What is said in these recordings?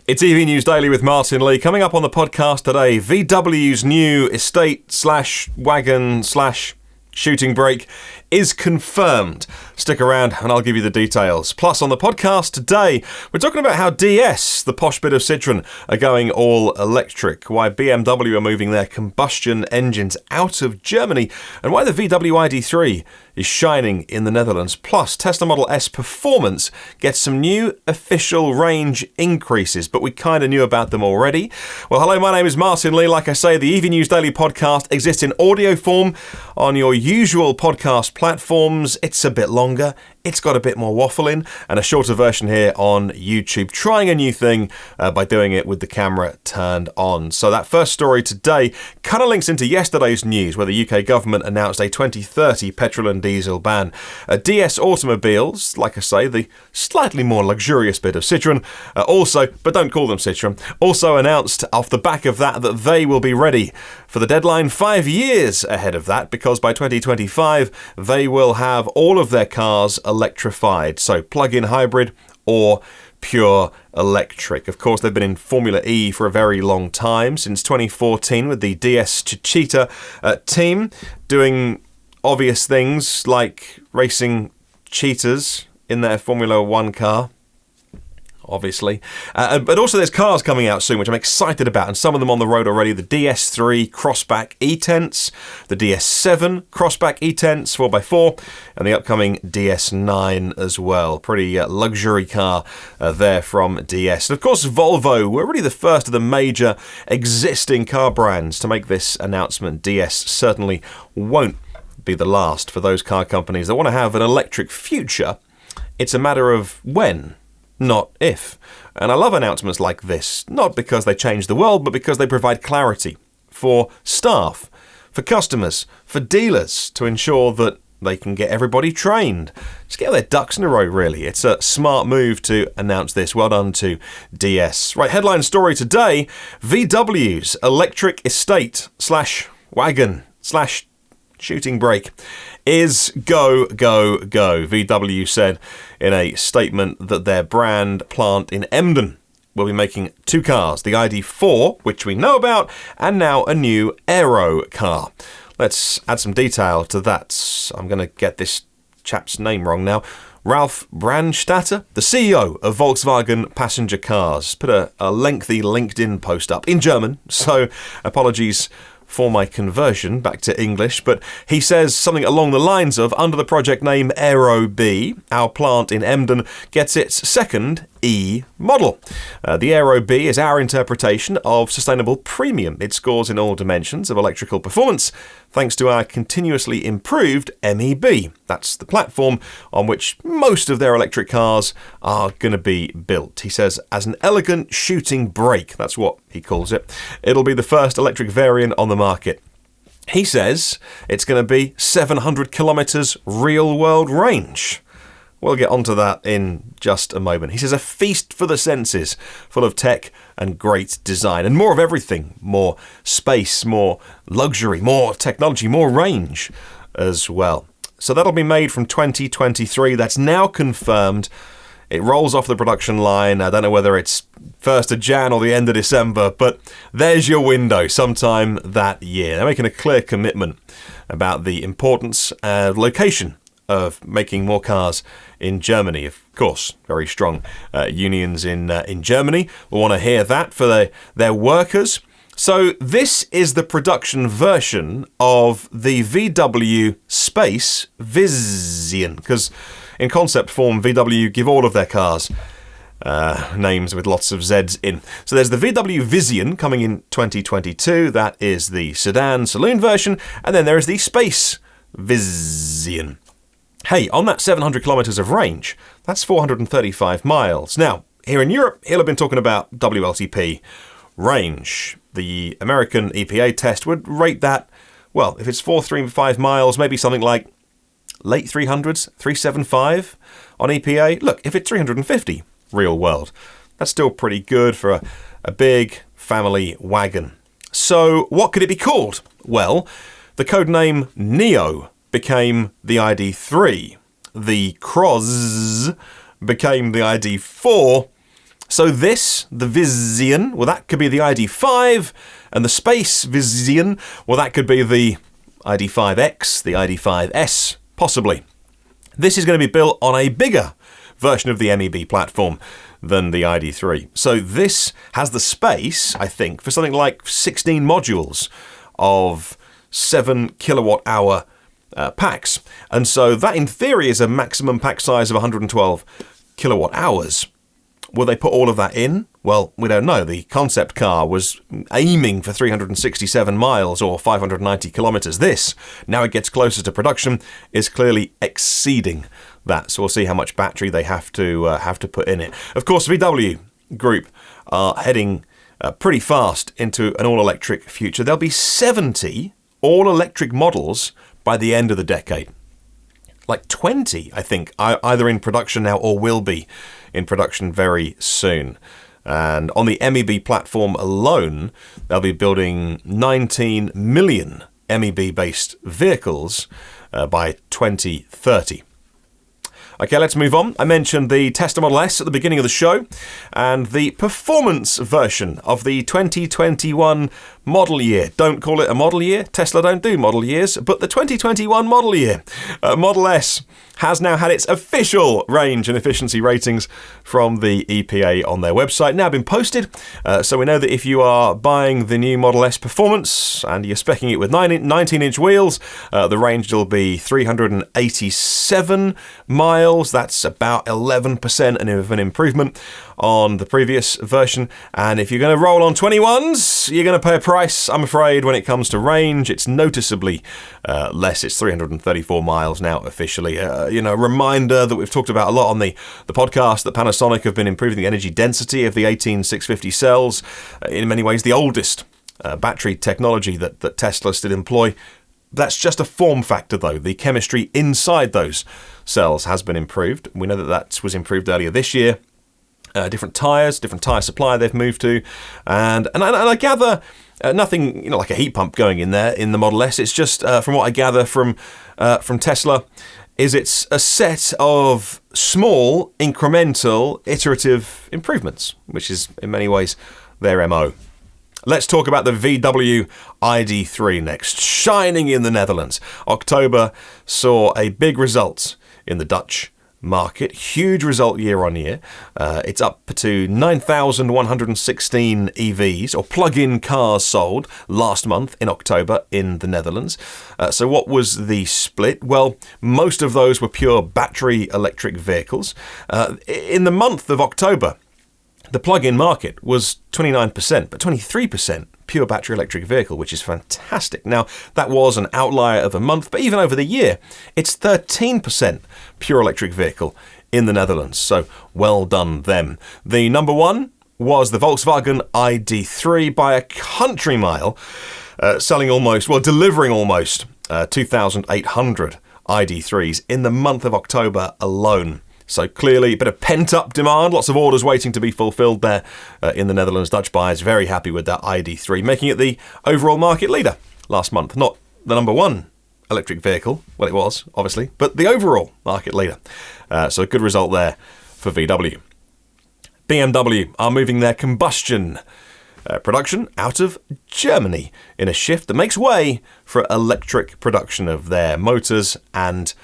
It's EV News Daily with Martin Lee. Coming up on the podcast today, VW's new estate/wagon/shooting brake is confirmed. Stick around and I'll give you the details. Plus, on the podcast today, we're talking about how DS, the posh bit of Citroën, are going all electric, why BMW are moving their combustion engines out of Germany, and why the VW ID3 is shining in the Netherlands. Plus, Tesla Model S performance gets some new official range increases, but we kind of knew about them already. Well, hello, my name is Martin Lee. Like I say, the EV News Daily podcast exists in audio form on your usual podcast platforms. It's a bit longer, it's got a bit more waffling, and a shorter version here on YouTube, trying a new thing by doing it with the camera turned on. So that first story today kind of links into yesterday's news, where the UK government announced a 2030 petrol and diesel ban. DS automobiles, like I say, the slightly more luxurious bit of Citroën, also, but don't call them Citroën, also announced off the back of that they will be ready for the deadline 5 years ahead of that, because by 2025 they will have all of their cars electrified, so plug-in hybrid or pure electric. Of course, they've been in Formula E for a very long time, since 2014 with the DS Cheetah team, doing obvious things like racing cheetahs in their Formula One car, obviously. But also there's cars coming out soon, which I'm excited about, and some of them on the road already. The DS3 Crossback E-Tense, the DS7 Crossback E-Tense 4x4, and the upcoming DS9 as well. Pretty luxury car there from DS. And of course, Volvo were really the first of the major existing car brands to make this announcement. DS certainly won't be the last for those car companies that want to have an electric future. It's a matter of when, not if. And I love announcements like this, not because they change the world, but because they provide clarity for staff, for customers, for dealers, to ensure that they can get everybody trained. Just get their ducks in a row, really. It's a smart move to announce this. Well done to DS. Right, headline story today, VW's electric estate/wagon/shooting brake is go, go, go. VW said in a statement that their brand plant in Emden will be making two cars, the ID4, which we know about, and now a new aero car. Let's add some detail to that. I'm going to get this chap's name wrong now. Ralf Brandstatter, the CEO of Volkswagen Passenger Cars, put a lengthy LinkedIn post up in German, so apologies for my conversion back to English, but he says something along the lines of, under the project name Aero B, our plant in Emden gets its second E model. The Aero B is our interpretation of sustainable premium. It scores in all dimensions of electrical performance thanks to our continuously improved MEB. That's the platform on which most of their electric cars are going to be built. He says, as an elegant shooting brake, that's what he calls it. It'll be the first electric variant on the market. He says it's going to be 700 kilometers real-world range. We'll get onto that in just a moment. He says a feast for the senses, full of tech and great design, and more of everything. More space, more luxury, more technology, more range as well. So that'll be made from 2023. That's now confirmed. It rolls off the production line. I don't know whether it's 1st of Jan or the end of December, but there's your window, sometime that year. They're making a clear commitment about the importance and location of making more cars in Germany. Of course, very strong unions in Germany will want to hear that for their workers. So this is the production version of the VW Space Vision, because in concept form, VW give all of their cars names with lots of Z's in. So there's the VW Vision coming in 2022. That is the sedan saloon version. And then there is the Space Vision. Hey, on that 700 kilometers of range, that's 435 miles. Now, here in Europe, he'll have been talking about WLTP range. The American EPA test would rate that, well, if it's 435 miles, maybe something like late 300s, 375 on EPA. Look, if it's 350 real world, that's still pretty good for a big family wagon. So what could it be called? Well, the codename Neo became the ID3. The Cross became the ID4. So this, the Vision, well, that could be the ID5, and the Space Vision, well, that could be the ID5X, the ID5S, possibly. This is going to be built on a bigger version of the MEB platform than the ID3. So this has the space, I think, for something like 16 modules of 7 kilowatt hour packs. And so that, in theory, is a maximum pack size of 112 kilowatt hours. Will they put all of that in? Well, we don't know. The concept car was aiming for 367 miles or 590 kilometers. This, now it gets closer to production, is clearly exceeding that. So we'll see how much battery they have to put in it. Of course, VW Group are heading pretty fast into an all-electric future. There'll be 70 all-electric models by the end of the decade. Like 20, I think, either in production now or will be in production very soon. And on the MEB platform alone, they'll be building 19 million MEB-based vehicles by 2030. Okay, let's move on. I mentioned the Tesla Model S at the beginning of the show, and the performance version of the 2021 model year. Don't call it a model year. Tesla don't do model years, but the 2021 model year. Model S has now had its official range and efficiency ratings from the EPA on their website, now been posted. So we know that if you are buying the new Model S Performance and you're speccing it with 19-inch wheels, the range will be 387 miles. That's about 11% of an improvement on the previous version. And if you're going to roll on 21s, you're going to pay a price, I'm afraid, when it comes to range. It's noticeably less. It's 334 miles now officially. Reminder that we've talked about a lot on the podcast that Panasonic have been improving the energy density of the 18650 cells. In many ways, the oldest battery technology that Tesla still employ. That's just a form factor, though. The chemistry inside those cells has been improved. We know that was improved earlier this year. Different tyres, different tyre supply they've moved to. And I gather nothing, like a heat pump going in there in the Model S. It's just, from what I gather from Tesla, it's a set of small, incremental, iterative improvements, which is in many ways their MO. Let's talk about the VW ID3 next. Shining in the Netherlands. October saw a big result in the Dutch market. Huge result year on year. It's up to 9,116 EVs or plug-in cars sold last month in October in the Netherlands. So what was the split? Well, most of those were pure battery electric vehicles. In the month of October, the plug-in market was 29%, but 23% pure battery electric vehicle, which is fantastic. Now, that was an outlier of a month, but even over the year, it's 13% pure electric vehicle in the Netherlands. So well done them. The number one was the Volkswagen ID3 by a country mile, delivering almost 2,800 ID3s in the month of October alone. So clearly a bit of pent-up demand, lots of orders waiting to be fulfilled there in the Netherlands. Dutch buyers very happy with that ID3, making it the overall market leader last month. Not the number one electric vehicle, well it was, obviously, but the overall market leader. So a good result there for VW. BMW are moving their combustion production out of Germany in a shift that makes way for electric production of their motors and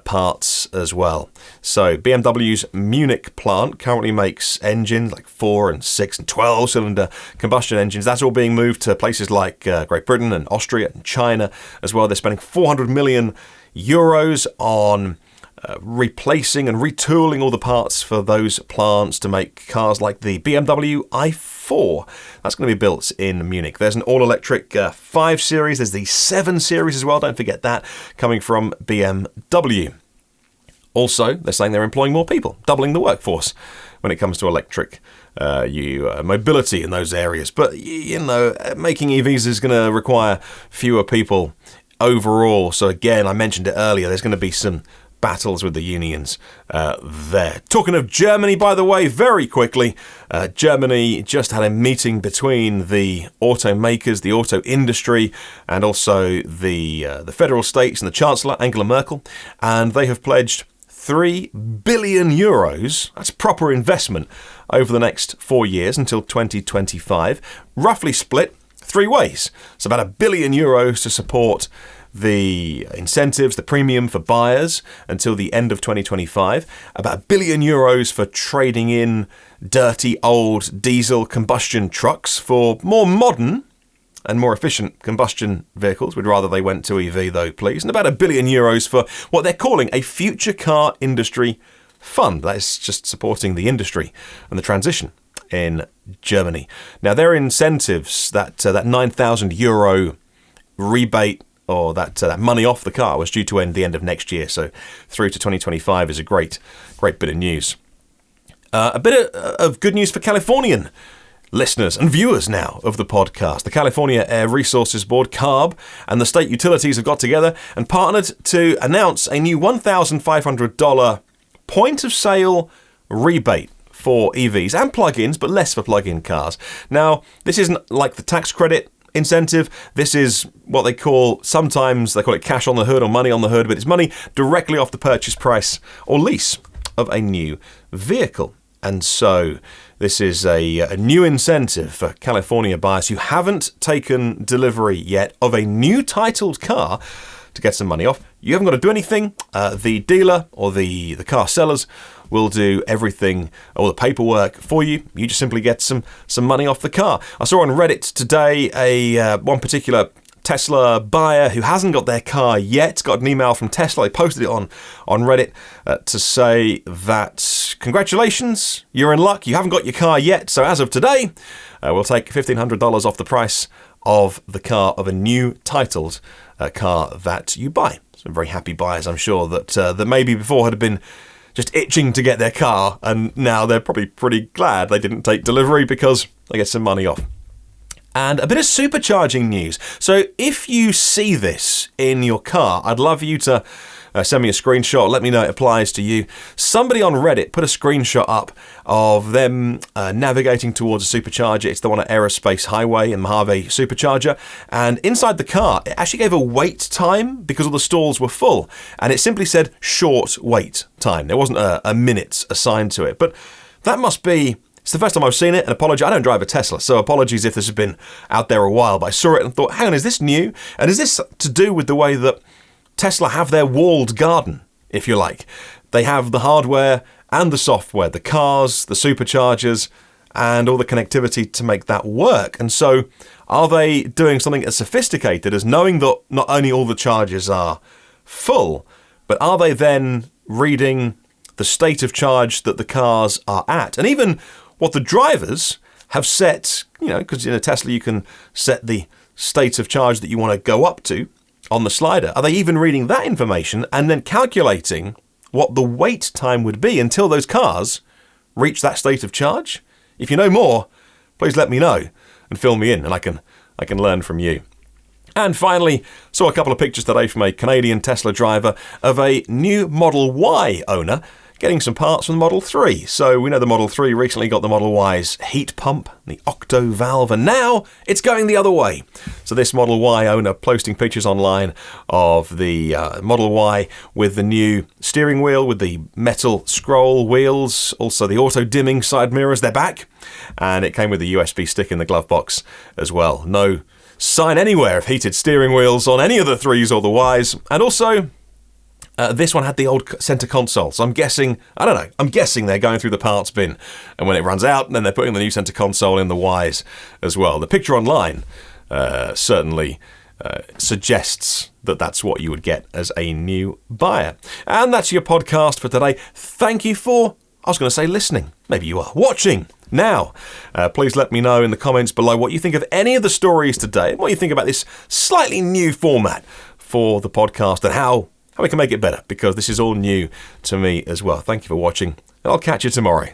parts as well. So BMW's Munich plant currently makes engines like 4 and 6 and 12 cylinder combustion engines. That's all being moved to places like Great Britain and Austria and China as well. They're spending 400 million euros on replacing and retooling all the parts for those plants to make cars like the BMW i4. That's going to be built in Munich. There's an all-electric 5 Series. There's the 7 Series as well. Don't forget that, coming from BMW. Also, they're saying they're employing more people, doubling the workforce when it comes to electric mobility in those areas. But, making EVs is going to require fewer people overall. So again, I mentioned it earlier, there's going to be some battles with the unions there. Talking of Germany, by the way, very quickly, Germany just had a meeting between the automakers, the auto industry, and also the federal states and the Chancellor, Angela Merkel, and they have pledged 3 billion euros. That's proper investment over the next 4 years until 2025, roughly split 3 ways. So about €1 billion to support the incentives, the premium for buyers until the end of 2025, about €1 billion for trading in dirty old diesel combustion trucks for more modern and more efficient combustion vehicles. We'd rather they went to EV though, please. And about €1 billion for what they're calling a future car industry fund. That is just supporting the industry and the transition in Germany. Now, their incentives, that €9,000 rebate or that money off the car was due to end the end of next year. So through to 2025 is a great bit of news. A bit of good news for Californian listeners and viewers now of the podcast. The California Air Resources Board, CARB, and the state utilities have got together and partnered to announce a new $1,500 point-of-sale rebate for EVs and plug-ins, but less for plug-in cars. Now, this isn't like the tax credit incentive. This is what they call, sometimes they call it cash on the hood or money on the hood, but it's money directly off the purchase price or lease of a new vehicle. And so this is a new incentive for California buyers who haven't taken delivery yet of a new titled car to get some money off. You haven't got to do anything. The dealer or the car sellers will do everything, all the paperwork for you. You just simply get some money off the car. I saw on Reddit today one particular Tesla buyer who hasn't got their car yet got an email from Tesla. They posted it on Reddit to say that congratulations, you're in luck. You haven't got your car yet. So as of today, we'll take $1,500 off the price of the car of a new titled car that you buy. Some very happy buyers, I'm sure, that maybe before had been just itching to get their car, and now they're probably pretty glad they didn't take delivery because they get some money off. And a bit of supercharging news. So if you see this in your car, I'd love you to send me a screenshot. Let me know it applies to you. Somebody on Reddit put a screenshot up of them navigating towards a supercharger. It's the one at Aerospace Highway and Mojave Supercharger. And inside the car, it actually gave a wait time because all the stalls were full. And it simply said short wait time. There wasn't a minute assigned to it. But that must be... It's the first time I've seen it, and apologies, I don't drive a Tesla, so apologies if this has been out there a while, but I saw it and thought, hang on, is this new? And is this to do with the way that Tesla have their walled garden, if you like? They have the hardware and the software, the cars, the superchargers, and all the connectivity to make that work. And so are they doing something as sophisticated as knowing that not only all the chargers are full, but are they then reading the state of charge that the cars are at? And even what the drivers have set, because in a Tesla you can set the state of charge that you want to go up to on the slider. Are they even reading that information and then calculating what the wait time would be until those cars reach that state of charge? If you know more, please let me know and fill me in, and I can learn from you. And finally, saw a couple of pictures today from a Canadian Tesla driver of a new Model Y owner getting some parts from the Model 3. So we know the Model 3 recently got the Model Y's heat pump, the octo valve, and now it's going the other way. So this Model Y owner posting pictures online of the Model Y with the new steering wheel, with the metal scroll wheels, also the auto-dimming side mirrors, they're back. And it came with a USB stick in the glove box as well. No sign anywhere of heated steering wheels on any of the 3s or the Ys. And also... this one had the old center console, so I'm guessing they're going through the parts bin, and when it runs out, then they're putting the new center console in the Ys as well. The picture online certainly suggests that that's what you would get as a new buyer. And that's your podcast for today. Thank you for, I was going to say listening, maybe you are watching now. Please let me know in the comments below what you think of any of the stories today, and what you think about this slightly new format for the podcast, and how we can make it better, because this is all new to me as well. Thank you for watching, and I'll catch you tomorrow.